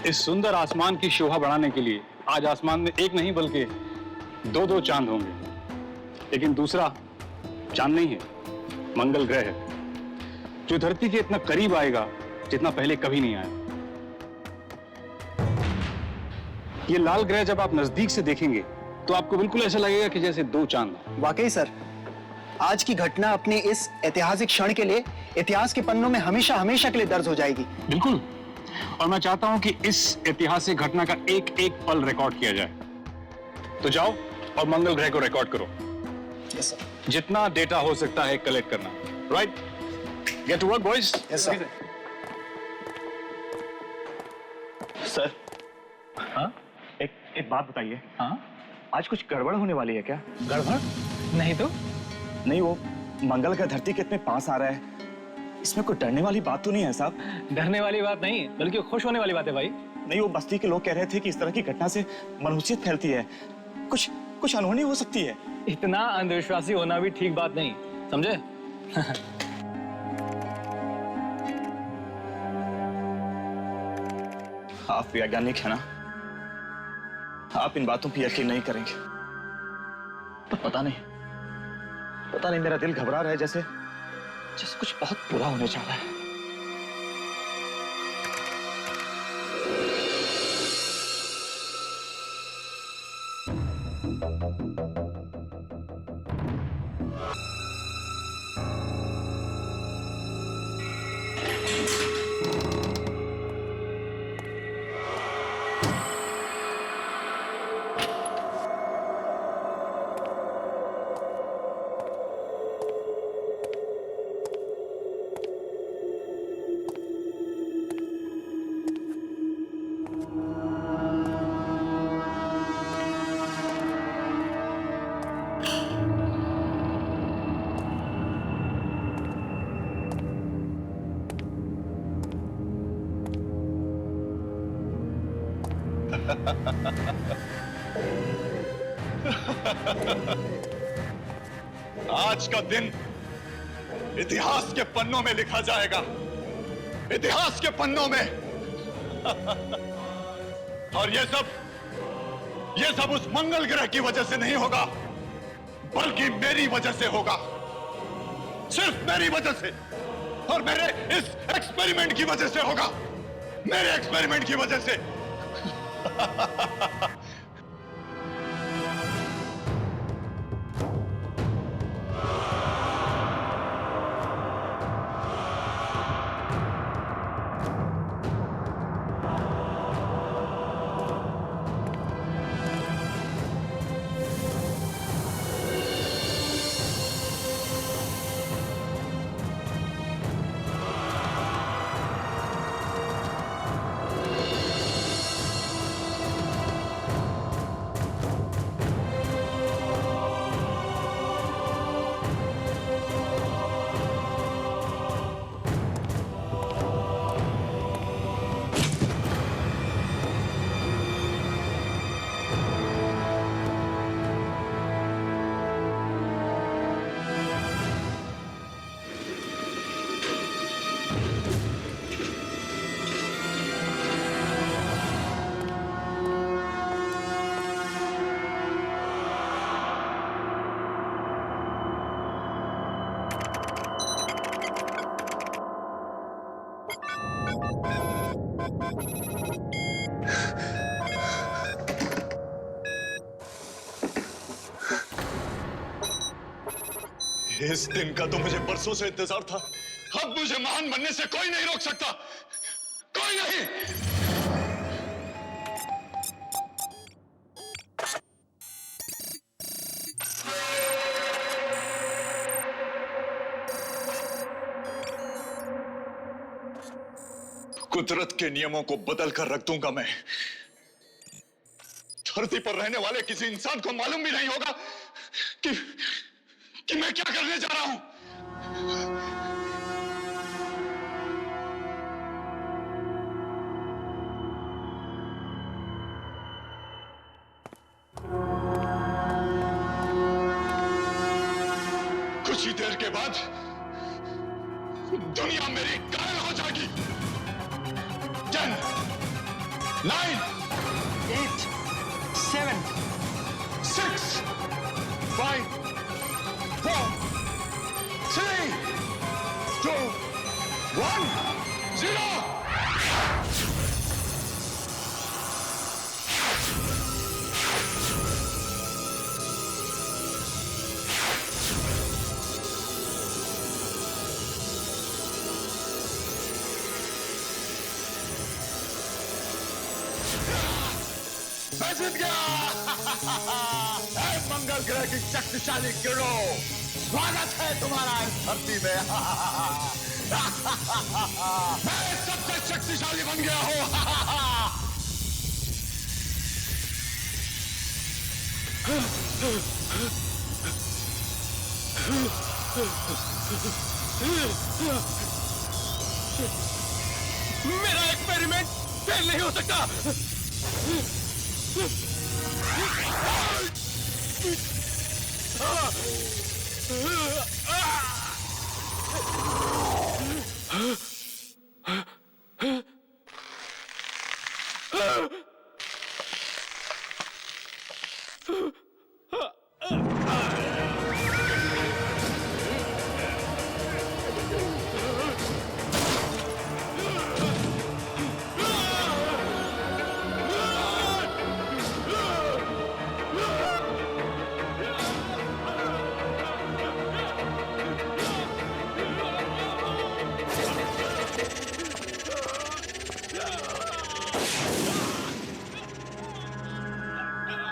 इस सुंदर आसमान की शोभा बढ़ाने के लिए आज आसमान में एक नहीं बल्कि दो दो चांद होंगे। लेकिन दूसरा चांद नहीं है, मंगल ग्रह है, जो धरती के इतना करीब आएगा जितना पहले कभी नहीं आया। ये लाल ग्रह जब आप नजदीक से देखेंगे तो आपको बिल्कुल ऐसा लगेगा कि जैसे दो चांद। वाकई सर, आज की घटना अपने इस ऐतिहासिक क्षण के लिए इतिहास के पन्नों में हमेशा हमेशा के लिए दर्ज हो जाएगी। बिल्कुल, और मैं चाहता हूं कि इस ऐतिहासिक घटना का एक एक पल रिकॉर्ड किया जाए। तो जाओ और मंगल ग्रह को रिकॉर्ड करो। Yes sir. जितना डेटा हो सकता है कलेक्ट करना। Right, get to work boys. Yes sir. Sir, हाँ, एक बात बताइए। हाँ, आज कुछ गड़बड़ होने वाली है क्या? गड़बड़? नहीं तो। नहीं, वो मंगल का धरती के इतने पास आ रहा है, इसमें कोई डरने वाली बात तो नहीं है साहब? डरने वाली बात नहीं, बल्कि खुश होने वाली बात है भाई। नहीं, वो बस्ती के लोग कह रहे थे कि इस तरह की घटना से मनहूसियत फैलती है, कुछ अनहोनी हो सकती है। इतना अंधविश्वासी होना भी ठीक बात नहीं, समझे? आप वैज्ञानिक है ना, आप इन बातों पर यकीन नहीं करेंगे। तो पता नहीं मेरा दिल घबरा रहा है, जैसे कुछ बहुत बुरा होने जा रहा है। आज का दिन इतिहास के पन्नों में लिखा जाएगा, इतिहास के पन्नों में। और ये सब उस मंगल ग्रह की वजह से नहीं होगा, बल्कि मेरी वजह से होगा, सिर्फ मेरी वजह से, और मेरे इस एक्सपेरिमेंट की वजह से होगा, मेरे एक्सपेरिमेंट की वजह से। इस दिन का तो मुझे बरसों से इंतजार था। अब मुझे महान बनने से कोई नहीं रोक सकता, कोई नहीं। कुदरत के नियमों को बदल कर रख दूंगा मैं। धरती पर रहने वाले किसी इंसान को मालूम भी नहीं होगा कि मैं क्या करने जा रहा हूं। कुछ ही देर के बाद दुनिया मेरी कायल हो जाएगी। 10, 9, 8, 7, 6, 5, 4, 3, 2, 1, 0. मैं जीत गया। ऐ मंगल ग्रह की शक्तिशाली किरणों, स्वागत है तुम्हारा इस धरती में। मैं सबसे शक्तिशाली बन गया हूं। मेरा एक्सपेरिमेंट फेल नहीं हो सकता।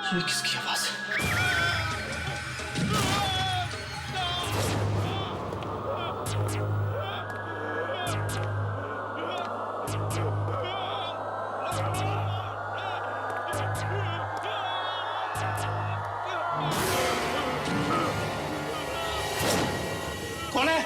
ये किसकी आवाज है? कौन है?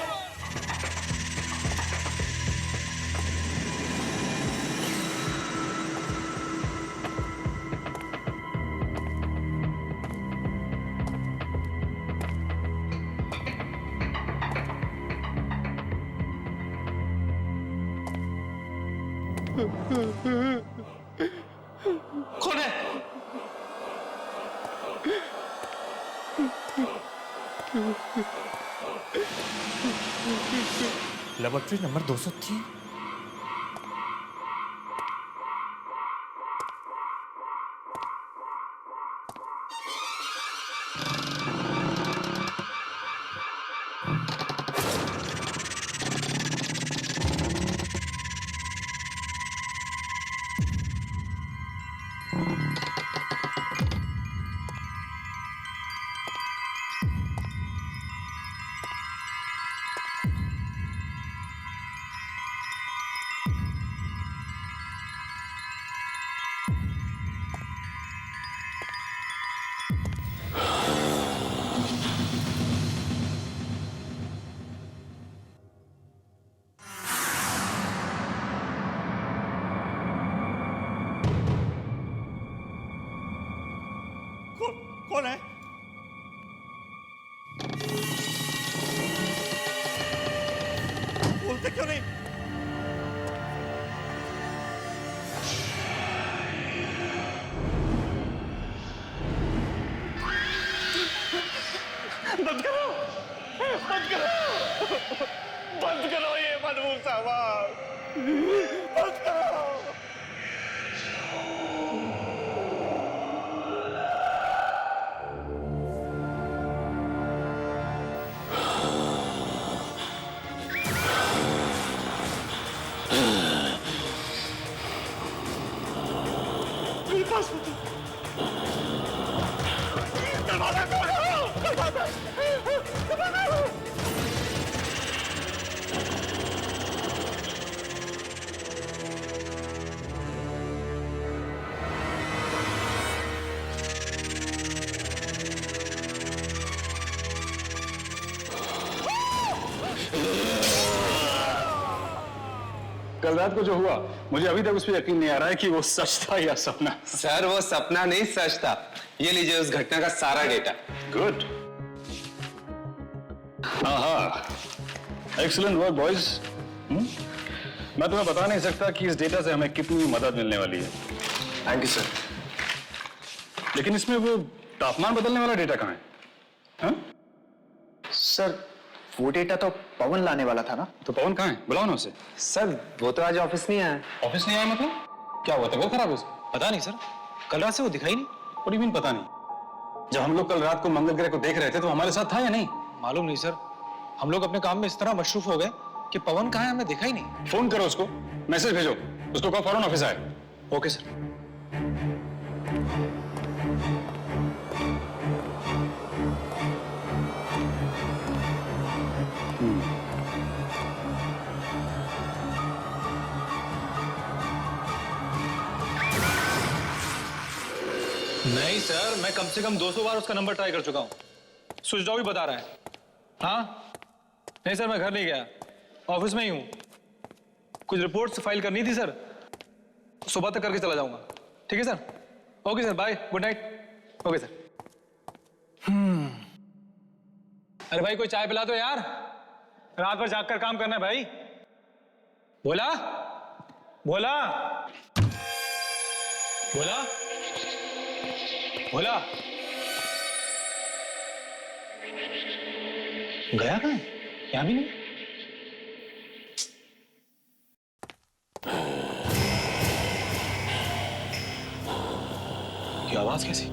कौन है? Laboratory number 203। कौन है? बोलते क्यों नहीं? बंद करो, बंद करो, बंद करो ये मनमूल साहब, बंद करो। कल रात को जो हुआ, मुझे अभी तक उस पर यकीन नहीं आ रहा है कि वो सच था या सपना। सर वो सपना नहीं सच था। ये लीजिए उस घटना का सारा डेटा। गुड। हाँ, एक्सीलेंट वर्क बॉयज। मैं तुम्हें बता नहीं सकता कि इस डेटा से हमें कितनी मदद मिलने वाली है, थैंक यू सर। लेकिन इसमें वो तापमान बदलने वाला डेटा कहाँ है? हाँ? सर वो डेटा तो पवन लाने वाला था ना। तो पवन कहाँ है? बुलाओ ना उसे। सर वो तो आज ऑफिस नहीं आया। ऑफिस नहीं आया मतलब? क्या हुआ, तबीयत खराब है उसकी? पता नहीं सर, कल रात से वो दिखाई नहीं। What do you mean पता नहीं? जब हम लोग कल रात को मंगल ग्रह को देख रहे थे तो हमारे साथ था या नहीं? मालूम नहीं सर, हम लोग अपने काम में इस तरह मशरूफ हो गए कि पवन कहाँ है हमने देखा ही नहीं। फोन करो उसको, मैसेज भेजो, उसको कहो फौरन ऑफिस आए। Okay sir. नहीं सर, मैं कम से कम 200 बार उसका नंबर ट्राई कर चुका हूं, स्विच ऑफ ही बता रहा है। हाँ नहीं सर, मैं घर नहीं गया, ऑफिस में ही हूं। कुछ रिपोर्ट्स फाइल करनी थी सर, सुबह तक करके चला जाऊंगा। ठीक है sir, okay sir, bye, good night. Okay sir. अरे भाई कोई चाय पिला दो यार, रात भर जाग कर काम करना है भाई। बोला बोला बोला बोला गया कहाँ है? यहाँ भी नहीं। क्या आवाज कैसी?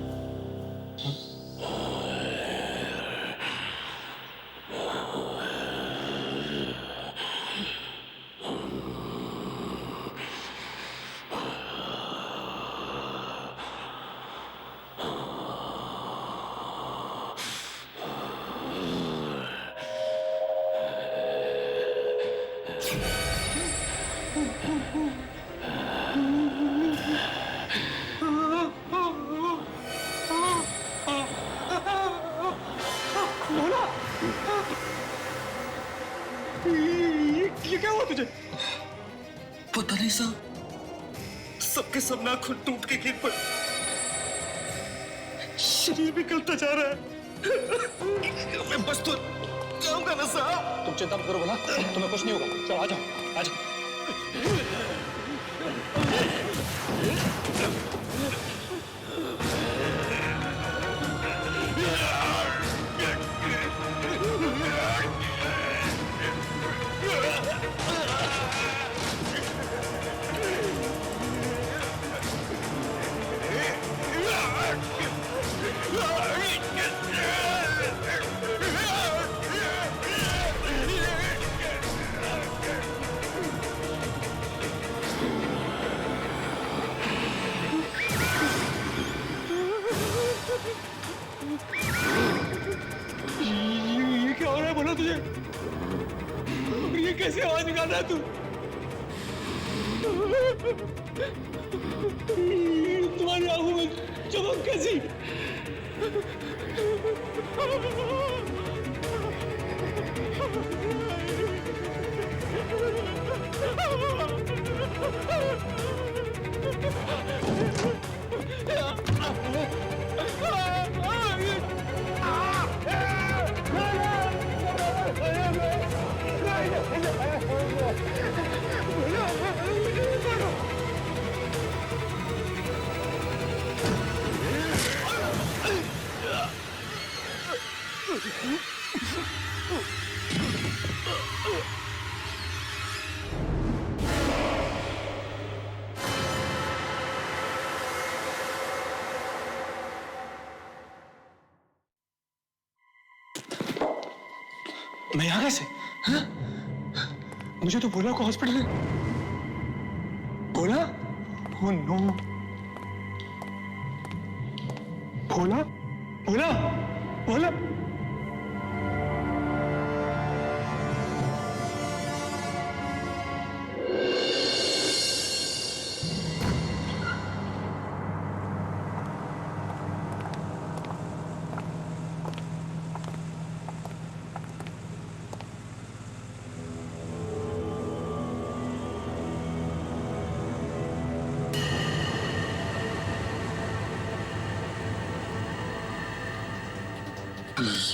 ये क्या हुआ तुझे? पता नहीं साहब, सबके सब नाखून टूट के गिर पड़े, शरीर भी गलता जा रहा है। मैं बस तो जाऊंगा ना साहब। तुम चिंता मत करो, बोला तुम्हें कुछ नहीं होगा। चलो आ जाओ, आ जाओ। ये क्या हो रहा है, बोला तुझे? और ये कैसे आवाज निकाल रहा है तू? तुम्हारी आंखों में चमक कैसी? मैं यहाँ कैसे? हाँ? मुझे तो बोला को हॉस्पिटल बोला? ओह नो, बोला बोला बोला।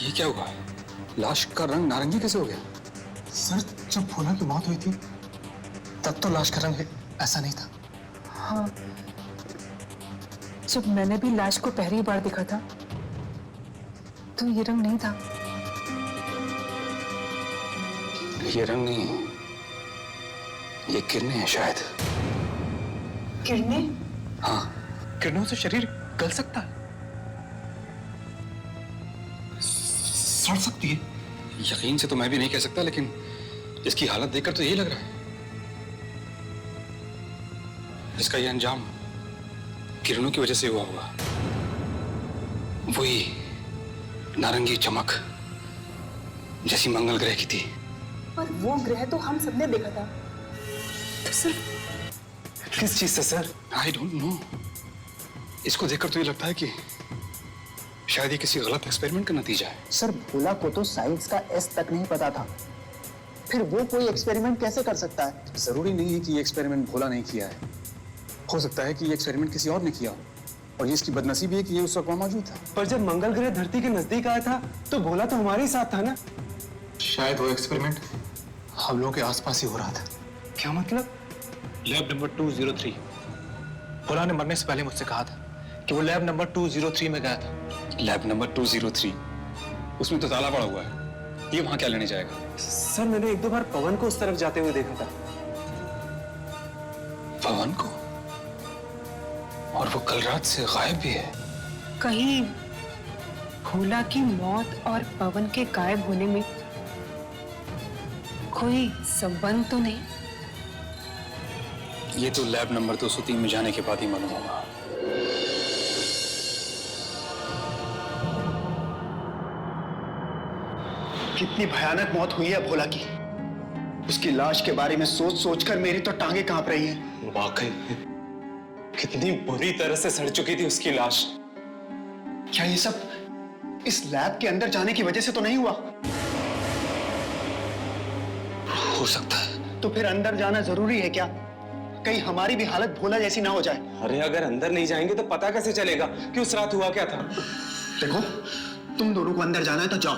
ये क्या हुआ? लाश का रंग नारंगी कैसे हो गया? सर जब भोला की मौत हुई थी तब तो लाश का रंग ऐसा नहीं था। हाँ, जब मैंने भी लाश को पहली बार देखा था तो ये रंग नहीं था। ये रंग नहीं है, ये किरणें हैं शायद। किरणें? हाँ, किरणों से शरीर गल सकता है, सड़ सकती है। यकीन से तो मैं भी नहीं कह सकता, लेकिन इसकी हालत देखकर तो यही लग रहा है। इसका ये अंजाम किरणों की वजह से हुआ होगा। वही नारंगी चमक जैसी मंगल ग्रह की थी। पर वो ग्रह तो हम सबने देखा था। तो सिर्फ किस चीज से सर? I don't know. इसको देखकर तो ये लगता है कि शायद ये किसी गलत एक्सपेरिमेंट का नतीजा है। सर, भोला को तो साइंस का एस तक नहीं पता था, फिर वो कोई एक्सपेरिमेंट कैसे कर सकता है? जरूरी नहीं है कि ये एक्सपेरिमेंट भोला नहीं किया है। हो सकता है कि ये एक्सपेरिमेंट किसी और ने किया हो, और ये इसकी बदनसीबी है कि ये उस वक्त वहां मौजूद था। पर जब मंगल ग्रह धरती के नजदीक आया था तो भोला तो हमारे ही साथ था ना। शायद वो एक्सपेरिमेंट हम लोगों के आसपास ही हो रहा था। क्या मतलब? Lab number 203। भोला ने मरने से पहले मुझसे कहा था कि वो लैब नंबर 203 में गया था। लैब नंबर 203, उसमें तो ताला पड़ा हुआ है। ये वहां क्या लेने जाएगा? सर, मैंने एक दो बार पवन को उस तरफ जाते हुए देखा था। पवन को? और वो कल रात से गायब भी है। कहीं भोला की मौत और पवन के गायब होने में कोई संबंध तो नहीं? ये तो लैब नंबर 203 में जाने के बाद ही मालूम होगा। कितनी भयानक मौत हुई है भोला की। उसकी लाश के बारे में सोच सोचकर मेरी तो टांगे कांप रही हैं। वाकई कितनी बुरी तरह से सड़ चुकी थी उसकी लाश। क्या ये सब इस लैब के अंदर जाने की वजह से तो नहीं हुआ? हो सकता है। तो फिर अंदर जाना जरूरी है क्या? कहीं हमारी भी हालत भोला जैसी ना हो जाए। अरे अगर अंदर नहीं जाएंगे तो पता कैसे चलेगा कि उस रात हुआ क्या था? देखो, तुम दोनों को अंदर जाना है तो जाओ,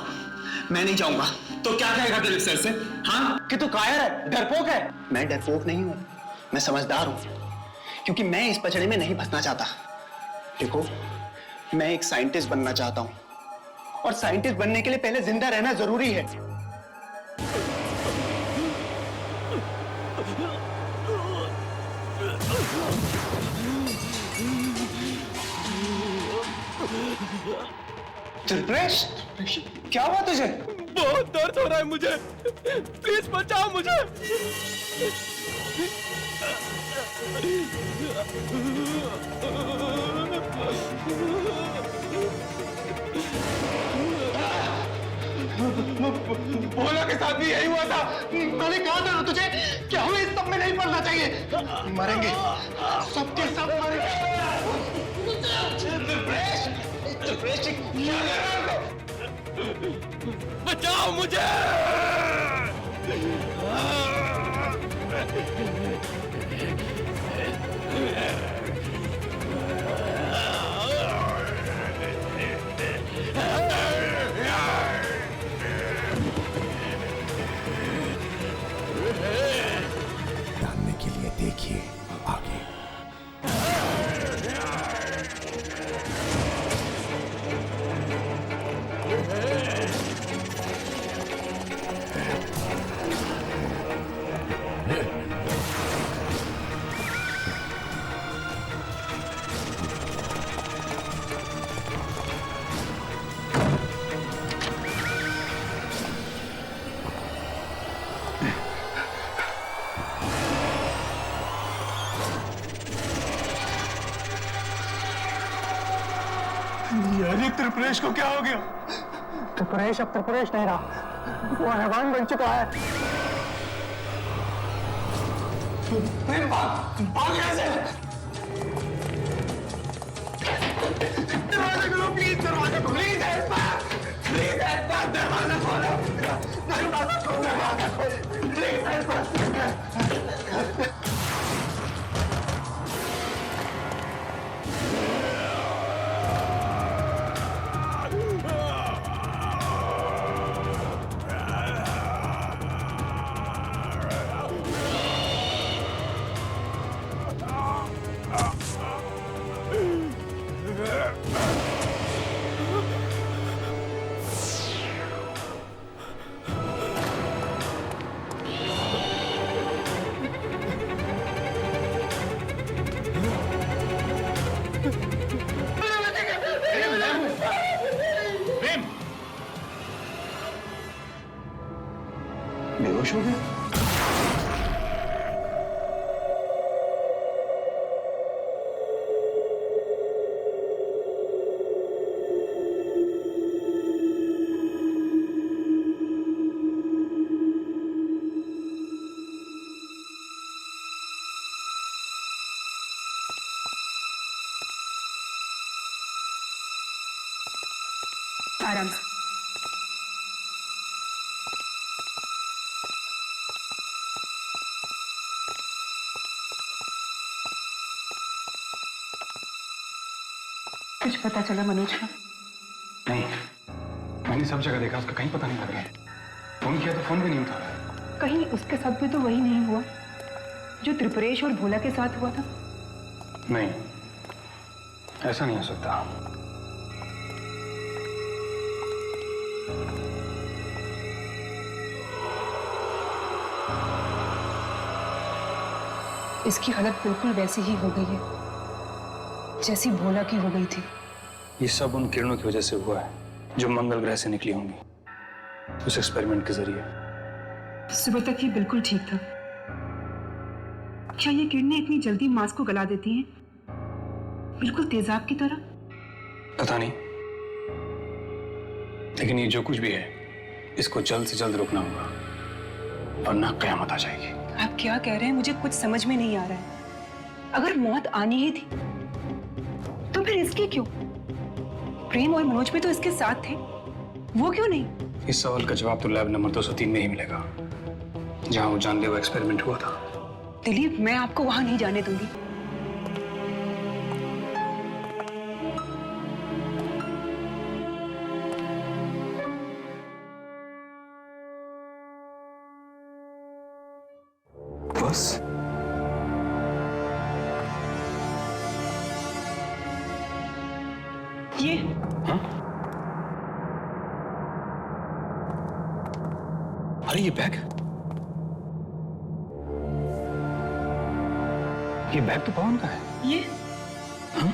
मैं नहीं जाऊंगा। तो क्या कहेगा दिलीप सर से? हाँ, कि तू कायर है, डरपोक है। मैं डरपोक नहीं हूं, मैं समझदार हूं, क्योंकि मैं इस पचड़े में नहीं फंसना चाहता। देखो, मैं एक साइंटिस्ट बनना चाहता हूं, और साइंटिस्ट बनने के लिए पहले जिंदा रहना जरूरी है। त्रिप्रेश, क्या हुआ तुझे? बहुत दर्द हो रहा है मुझे, प्लीज बचाओ मुझे। भोला के साथ भी यही हुआ था। मैंने कहा था ना तुझे कि हमें इस सब में नहीं पड़ना चाहिए। मरेंगे, सबके सब मरेंगे। बचाओ मुझे। जानने के लिए देखिए आगे। यानी त्रिपुरेश को क्या हो गया? त्रिपुरेश अब त्रिपुरेश नहीं रहा, वो हैवान बन चुका है। भाग यहाँ से। दरवाजा खोलो प्लीज, दरवाजा खोलो प्लीज, प्लीज दरवाजा खोलो, दरवाजा खोलो प्लीज। हो गया। आराम से। कुछ पता चला मनोज का? नहीं, मैंने सब जगह देखा, उसका कहीं पता नहीं लग रहा है। फोन किया तो फोन भी नहीं उठा रहा है। कहीं उसके साथ भी तो वही नहीं हुआ जो त्रिपुरेश और भोला के साथ हुआ था? नहीं, ऐसा नहीं हो सकता। इसकी हालत बिल्कुल वैसी ही हो गई है जैसी भोला की हो गई थी। ये सब उन किरणों की वजह से हुआ है जो मंगल ग्रह से निकली होंगी उस एक्सपेरिमेंट के जरिए। सुबह तक ये बिल्कुल ठीक था। क्या ये किरणें इतनी जल्दी मांस को गला देती हैं, बिल्कुल तेजाब की तरह? पता नहीं, लेकिन ये जो कुछ भी है इसको जल्द से जल्द रोकना होगा, वरना कयामत आ जाएगी। आप क्या कह रहे हैं, मुझे कुछ समझ में नहीं आ रहा है। अगर मौत आनी ही थी तो फिर इसकी क्यों? प्रेम और मनोज भी तो इसके साथ थे, वो क्यों नहीं? इस सवाल का जवाब तो लैब नंबर 203 में ही मिलेगा, जहां वो जानलेवा एक्सपेरिमेंट हुआ था। दिलीप, मैं आपको वहां नहीं जाने दूंगी। बस ये हाँ? अरे ये बैग तो पवन का है। ये हाँ?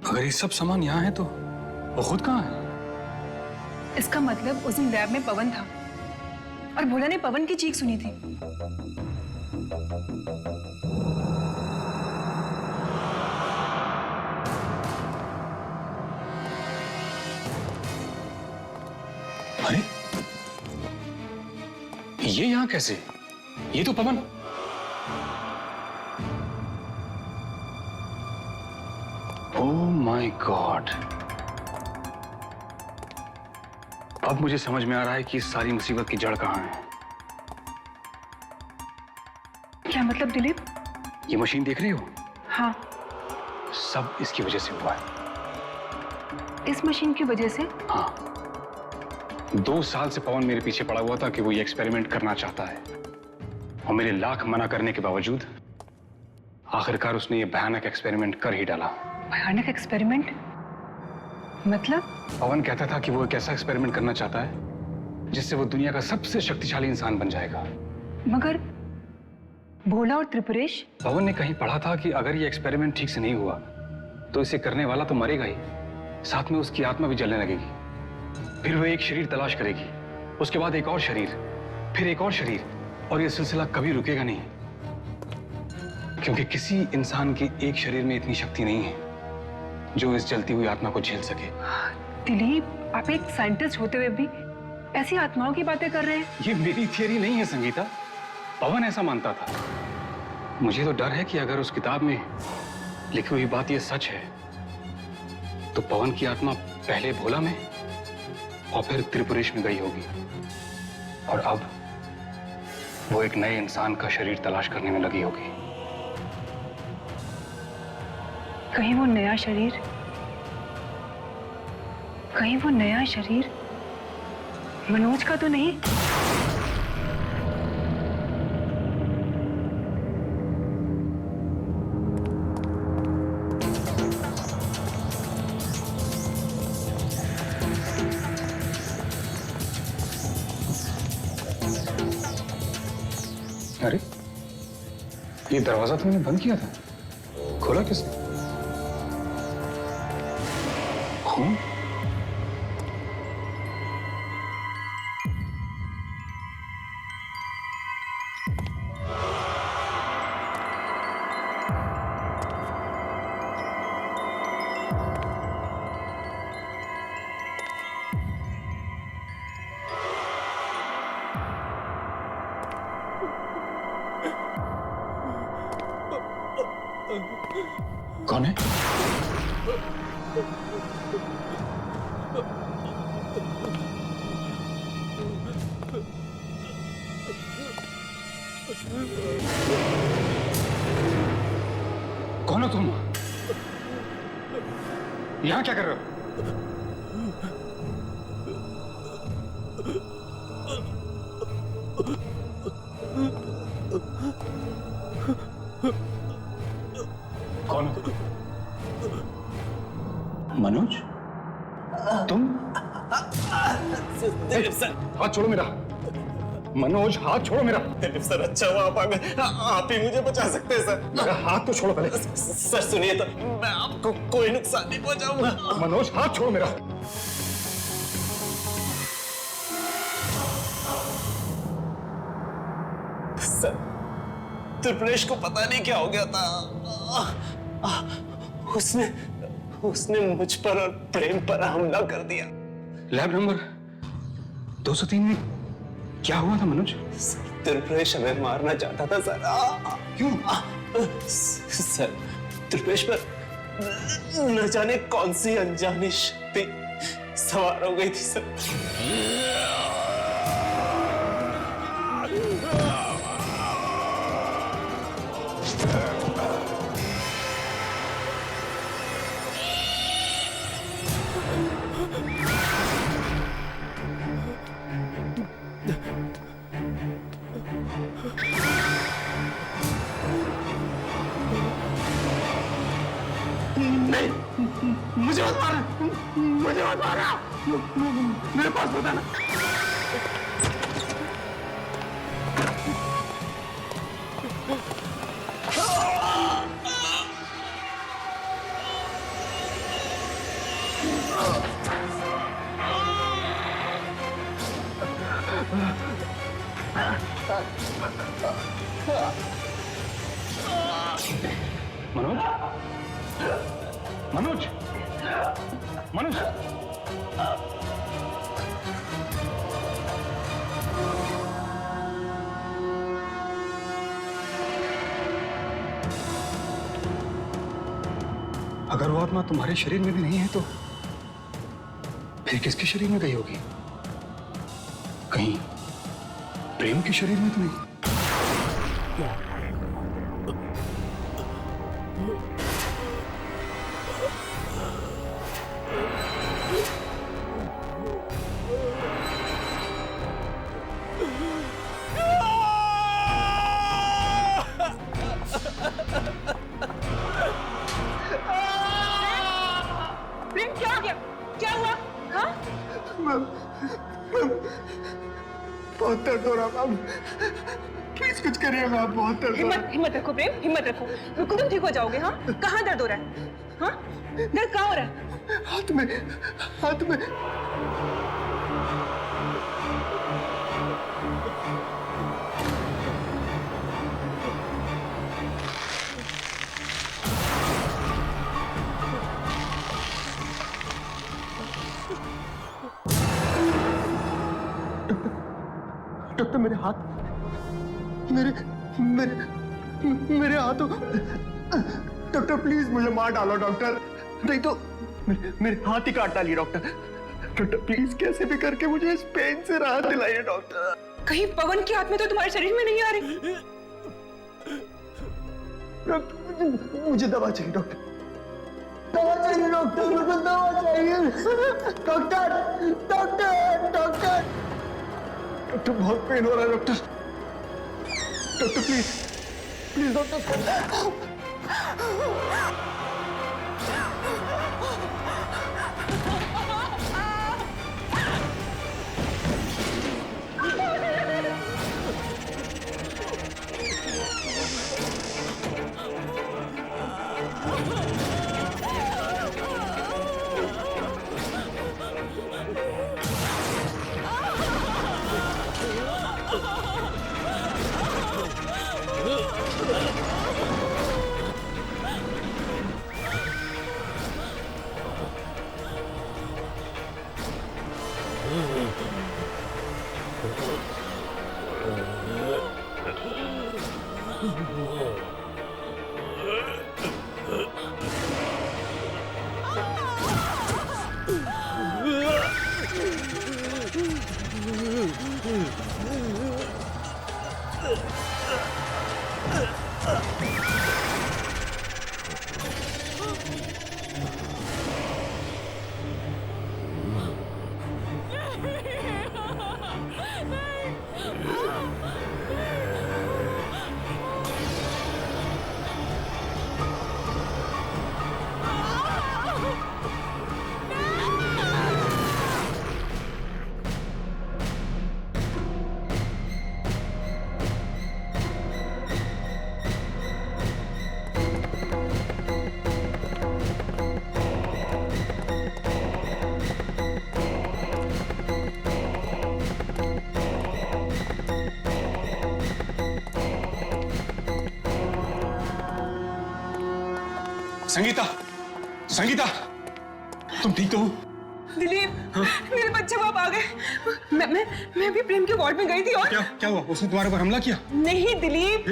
अगर ये सब सामान यहाँ है तो वो खुद कहाँ है? इसका मतलब उस दिन लैब में पवन था और भोला ने पवन की चीख सुनी थी। अरे ये यहाँ कैसे? ये तो पवन। ओह माय गॉड, अब मुझे समझ में आ रहा है कि इस सारी मुसीबत की जड़ कहाँ है। क्या मतलब दिलीप? ये मशीन देख रही हो? हाँ। सब इसकी वजह से हुआ है। इस मशीन की वजह से? हाँ, 2 साल से पवन मेरे पीछे पड़ा हुआ था कि वो ये एक्सपेरिमेंट करना चाहता है, और मेरे लाख मना करने के बावजूद आखिरकार उसने ये भयानक एक्सपेरिमेंट कर ही डाला। भयानक एक्सपेरिमेंट? मतलब? पवन कहता था कि वो एक ऐसा एक्सपेरिमेंट करना चाहता है जिससे वो दुनिया का सबसे शक्तिशाली इंसान बन जाएगा। मगर भोला और त्रिपुरेश? पवन ने कहीं पढ़ा था कि अगर ये एक्सपेरिमेंट ठीक से नहीं हुआ तो इसे करने वाला तो मरेगा ही, साथ में उसकी आत्मा भी जलने लगेगी। फिर वो एक शरीर तलाश करेगी, उसके बाद एक और शरीर, फिर एक और शरीर, और ये सिलसिला कभी रुकेगा नहीं, क्योंकि किसी इंसान के एक शरीर में इतनी शक्ति नहीं है जो इस जलती हुई आत्मा को झेल सके। दिलीप, आप एक साइंटिस्ट होते हुए भी ऐसी आत्माओं की बातें कर रहे हैं? ये मेरी थियरी नहीं है संगीता, पवन ऐसा मानता था। मुझे तो डर है कि अगर उस किताब में लिखी हुई बात ये सच है तो पवन की आत्मा पहले भोला में और फिर त्रिपुरेश में गई होगी, और अब वो एक नए इंसान का शरीर तलाश करने में लगी होगी। कहीं वो नया शरीर मनोज का तो नहीं? अरे ये दरवाजा तुमने बंद किया था, खोला किसने? खून? कौन है? कौन हो तुम? यहां क्या कर रहे हो? कौन हो? मनोज? तुम? हाथ छोड़ो मेरा। मनोज, हाथ छोड़ो मेरा। दिलीप सर, अच्छा हुआ आप आ गए। आप ही मुझे बचा सकते हैं सर। मेरा हाथ तो छोड़ो पहले। सर सुनिए तो, मैं आपको कोई नुकसान नहीं पहुंचाऊंगा। मनोज, हाथ छोड़ो मेरा। सर, त्रिपुरेश को पता नहीं क्या हो गया था। उसने मुझ पर और प्रेम पर हमला कर दिया। लैब नंबर 203 में क्या हुआ था मनोज? त्रिपुरेश हमें मारना चाहता था सर। क्यों? सर, त्रिपुरेश पर न जाने कौन सी अनजानी शक्ति सवार हो गई थी सर। मुझे मत मारना, मुझे मत मारना, मेरे पास बताना। मनोज? मनोज? मनोज? अगर वो आत्मा तुम्हारे शरीर में भी नहीं है तो फिर किसके शरीर में गई होगी? कहीं प्रेम के शरीर में तो नहीं? प्रेम, क्या हो गया? क्या हुआ? हाँ? बहुत दर्द हो रहा मैम, प्लीज कुछ करिए मैम, बहुत दर्द हो रहा हिम्मत रखो प्रेम, हिम्मत रखो। बिल्कुल तुम ठीक हो जाओगे। हाँ, कहाँ दर्द हो रहा है? हाँ, दर्द कहाँ हो रहा है? हाथ में, हाथ में। डॉक्टर, मेरे हाथ, मेरे मेरे मेरे हाथों। डॉक्टर प्लीज मुझे मार डालो डॉक्टर, नहीं तो मेरे हाथ ही काट डालिए डॉक्टर। डॉक्टर प्लीज कैसे भी करके मुझे इस पेन से राहत दिलाइए डॉक्टर। कहीं पवन की आत्मा तो तुम्हारे शरीर में नहीं आ रही? डॉक्टर मुझे दवा चाहिए डॉक्टर, दवा चाहिए डॉक्टर, मुझे दवा चाहिए डॉक्टर, डॉक्टर, डॉक्टर। डॉक्टर बहुत पेन हो रहा है doctor, doctor please, please doctor. Sangeeta, Sangeeta, तुम ठीक तो हो? दिलीप, मेरे बच्चे बाप आ गए। मैं भी प्रेम के वार्ड में गई थी और क्या हुआ? उसने तुम्हारे ऊपर हमला किया? नहीं दिलीप,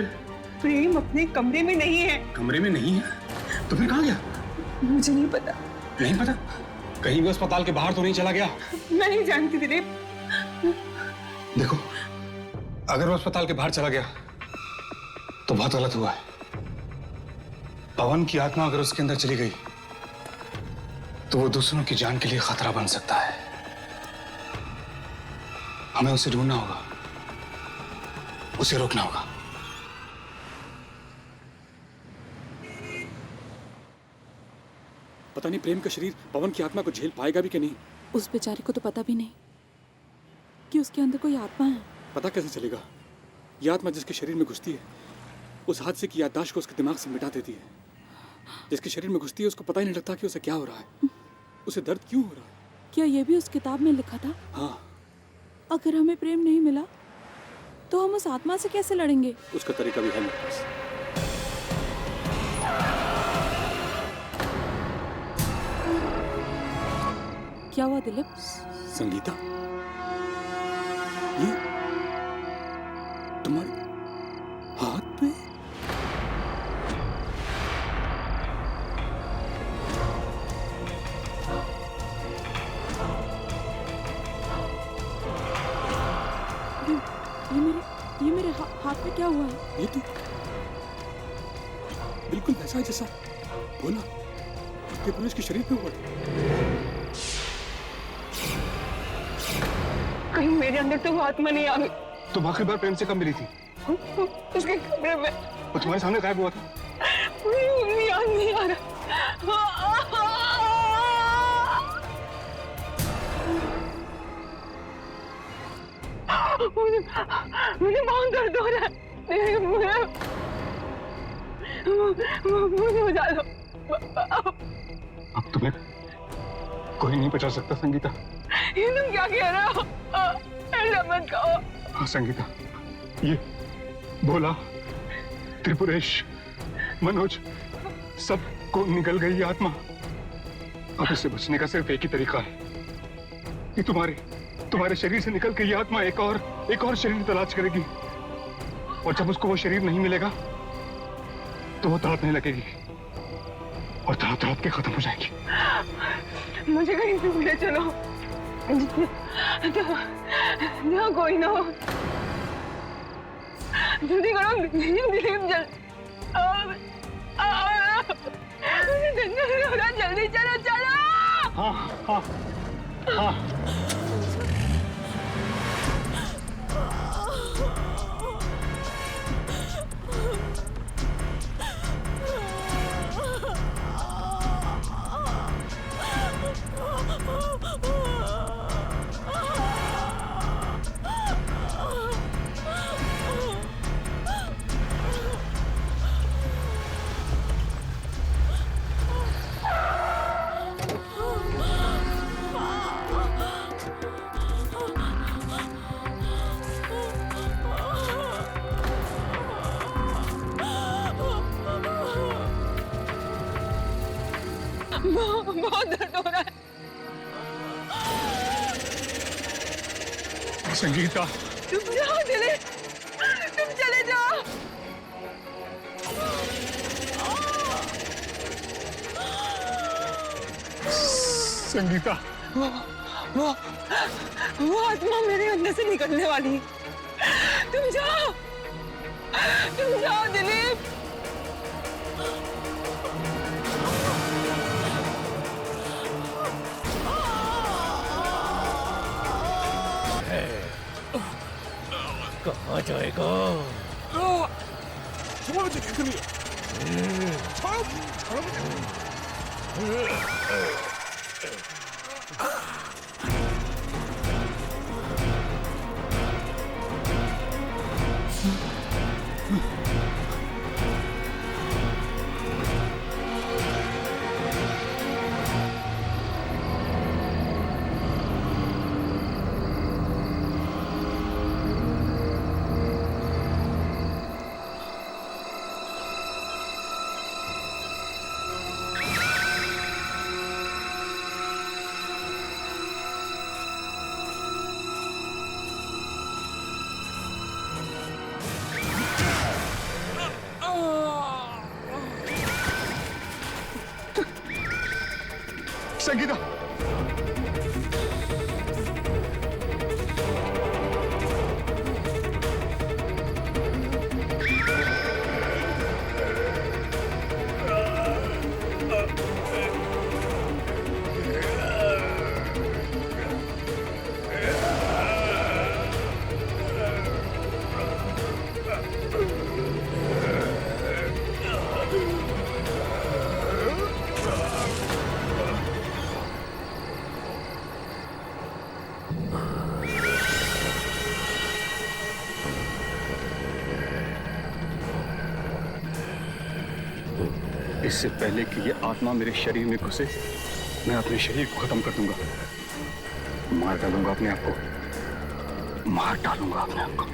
प्रेम अपने कमरे में नहीं है। कमरे में नहीं है? तो फिर कहाँ गया? मुझे नहीं पता। नहीं पता? कहीं भी अस्पताल के बाहर तो नहीं चला गया? मैं नहीं जानती दिलीप। देखो, अगर वो अस्पताल के बाहर चला गया तो बहुत गलत हुआ है। पवन की आत्मा अगर उसके अंदर चली गई तो वो दूसरों की जान के लिए खतरा बन सकता है। हमें उसे ढूंढना होगा, उसे रोकना होगा। पता नहीं प्रेम का शरीर पवन की आत्मा को झेल पाएगा भी कि नहीं। उस बेचारे को तो पता भी नहीं कि उसके अंदर कोई आत्मा है। पता कैसे चलेगा? यह आत्मा जिसके शरीर में घुसती है उस हादसे की याददाश्त को उसके दिमाग से मिटा देती है। जिसके शरीर में घुसती है उसको पता ही नहीं लगता कि उसे क्या हो रहा है, उसे दर्द क्यों हो रहा है। क्या ये भी उस किताब में लिखा था? हाँ। अगर हमें प्रेम नहीं मिला तो हम उस आत्मा से कैसे लड़ेंगे? उसका तरीका भी है मेरे पास। क्या हुआ दिलीप? संगीता, ये तुम्हारे हाथ पे? ये मेरे हाथ पे क्या हुआ है? ये तो बिल्कुल वैसा है जैसा बोला उसके पुरुष के शरीर पे हुआ। कहीं मेरे अंदर तो वो आत्मा नहीं आ गई। तुम आखिरी बार प्रेम से कब मिली थी? उसके कमरे में। वो तुम्हारे सामने गायब हुआ था? मुझे याद नहीं आ रहा। मुझे बहुत दर्द हो रहा है। मुझे बचा लो। अब तुम्हें कोई नहीं बचा सकता संगीता। ये तुम क्या कह रहे हो? ऐसा मत कहो। हाँ संगीता, ये भोला, त्रिपुरेश, मनोज, सबको निकल गई आत्मा। अब इससे बचने का सिर्फ एक ही तरीका है कि तुम्हारे शरीर से निकल के ये आत्मा एक और शरीर तलाश करेगी, और जब उसको वो शरीर नहीं मिलेगा तो वो तड़पने लगेगी और तड़प के खत्म हो जाएगी। मुझे कहीं से ले चलो जहाँ कोई ना हो। जल्दी करो दिलीप, जल्दी चलो चलो। हाँ हाँ हाँ। बहुत दर्द हो रहा है। संगीता, तुम जाओ दिलीप, तुम चले जाओ। संगीता, वो आत्मा मेरे अंदर से निकलने वाली है। तुम जाओ दिलीप। कहाँ जाएगा? संगीता, इससे पहले कि ये आत्मा मेरे शरीर में घुसे, मैं अपने शरीर को खत्म कर दूंगा, मार डालूंगा अपने आप को, मार डालूंगा अपने आप को।